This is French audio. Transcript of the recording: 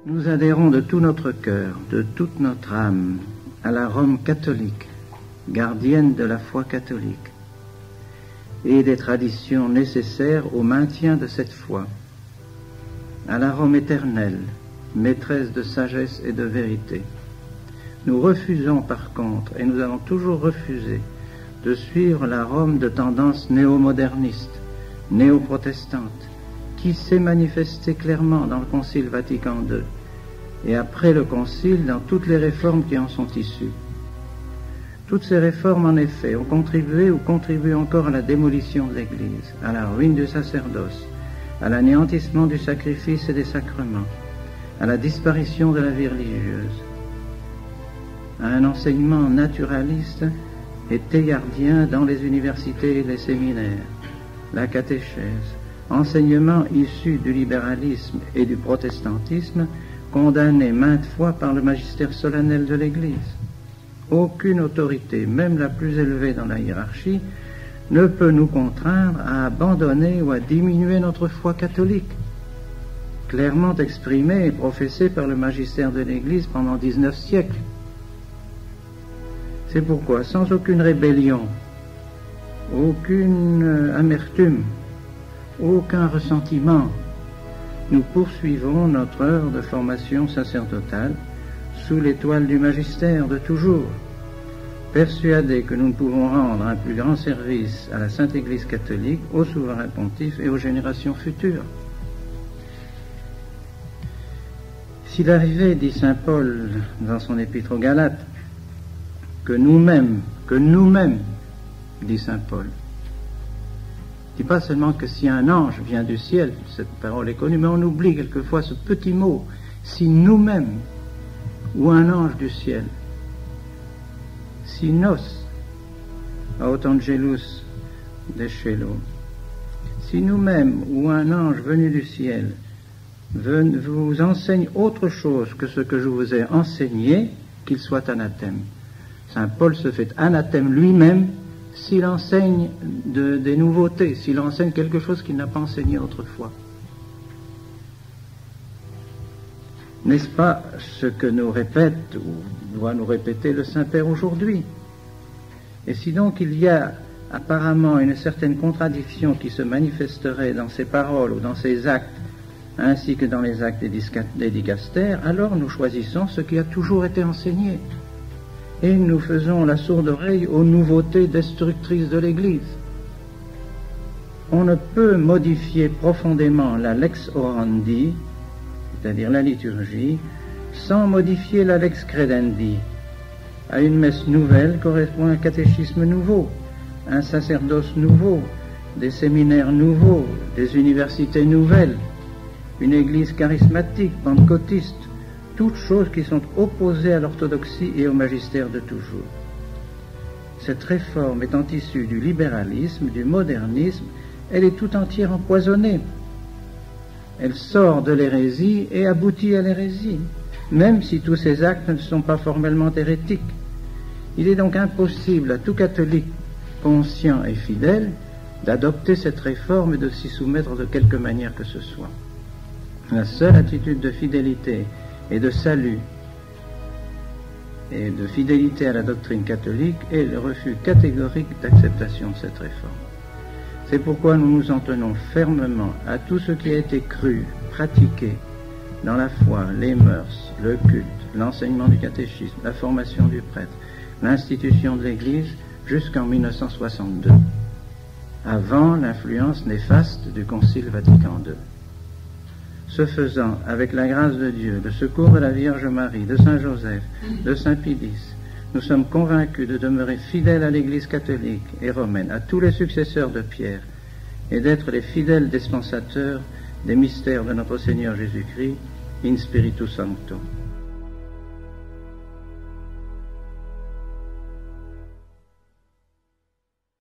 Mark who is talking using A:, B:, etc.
A: Nous adhérons de tout notre cœur, de toute notre âme, à la Rome catholique, gardienne de la foi catholique, et des traditions nécessaires au maintien de cette foi, à la Rome éternelle, maîtresse de sagesse et de vérité. Nous refusons par contre, et nous avons toujours refusé, de suivre la Rome de tendance néo-moderniste, néo-protestante, qui s'est manifestée clairement dans le Concile Vatican II, et après le Concile dans toutes les réformes qui en sont issues. Toutes ces réformes, en effet, ont contribué ou contribuent encore à la démolition de l'Église, à la ruine du sacerdoce, à l'anéantissement du sacrifice et des sacrements, à la disparition de la vie religieuse, à un enseignement naturaliste et théardien dans les universités et les séminaires, la catéchèse, enseignement issu du libéralisme et du protestantisme, condamné maintes fois par le magistère solennel de l'Église. Aucune autorité, même la plus élevée dans la hiérarchie, ne peut nous contraindre à abandonner ou à diminuer notre foi catholique, clairement exprimée et professée par le magistère de l'Église pendant 19 siècles. C'est pourquoi, sans aucune rébellion, aucune amertume, aucun ressentiment, nous poursuivons notre œuvre de formation sacerdotale sous l'étoile du magistère de toujours, persuadés que nous ne pouvons rendre un plus grand service à la Sainte Église catholique, au souverain pontife et aux générations futures. S'il arrivait, dit saint Paul dans son épître aux Galates, que nous-mêmes, dit saint Paul, il ne dit pas seulement que si un ange vient du ciel, cette parole est connue, mais on oublie quelquefois ce petit mot, si nous-mêmes, ou un ange du ciel, si nos, aut angelus descelo, si nous-mêmes, ou un ange venu du ciel, vous enseigne autre chose que ce que je vous ai enseigné, qu'il soit anathème. Saint Paul se fait anathème lui-même s'il enseigne des nouveautés, s'il enseigne quelque chose qu'il n'a pas enseigné autrefois. N'est-ce pas ce que nous répète ou doit nous répéter le Saint-Père aujourd'hui? Et si donc il y a apparemment une certaine contradiction qui se manifesterait dans ses paroles ou dans ses actes, ainsi que dans les actes des dicastères, alors nous choisissons ce qui a toujours été enseigné. Et nous faisons la sourde oreille aux nouveautés destructrices de l'Église. On ne peut modifier profondément la lex orandi, c'est-à-dire la liturgie, sans modifier la lex credendi. À une messe nouvelle correspond un catéchisme nouveau, un sacerdoce nouveau, des séminaires nouveaux, des universités nouvelles, une église charismatique, pentecôtiste, toutes choses qui sont opposées à l'orthodoxie et au magistère de toujours. Cette réforme étant issue du libéralisme, du modernisme, elle est tout entière empoisonnée. Elle sort de l'hérésie et aboutit à l'hérésie, même si tous ces actes ne sont pas formellement hérétiques. Il est donc impossible à tout catholique conscient et fidèle d'adopter cette réforme et de s'y soumettre de quelque manière que ce soit. La seule attitude de fidélité et de salut et de fidélité à la doctrine catholique est le refus catégorique d'acceptation de cette réforme. C'est pourquoi nous nous en tenons fermement à tout ce qui a été cru, pratiqué dans la foi, les mœurs, le culte, l'enseignement du catéchisme, la formation du prêtre, l'institution de l'Église jusqu'en 1962, avant l'influence néfaste du Concile Vatican II. Ce faisant, avec la grâce de Dieu, le secours de la Vierge Marie, de Saint Joseph, de Saint Pidis, nous sommes convaincus de demeurer fidèles à l'Église catholique et romaine, à tous les successeurs de Pierre, et d'être les fidèles dispensateurs des mystères de notre Seigneur Jésus-Christ, in Spiritu Sancto.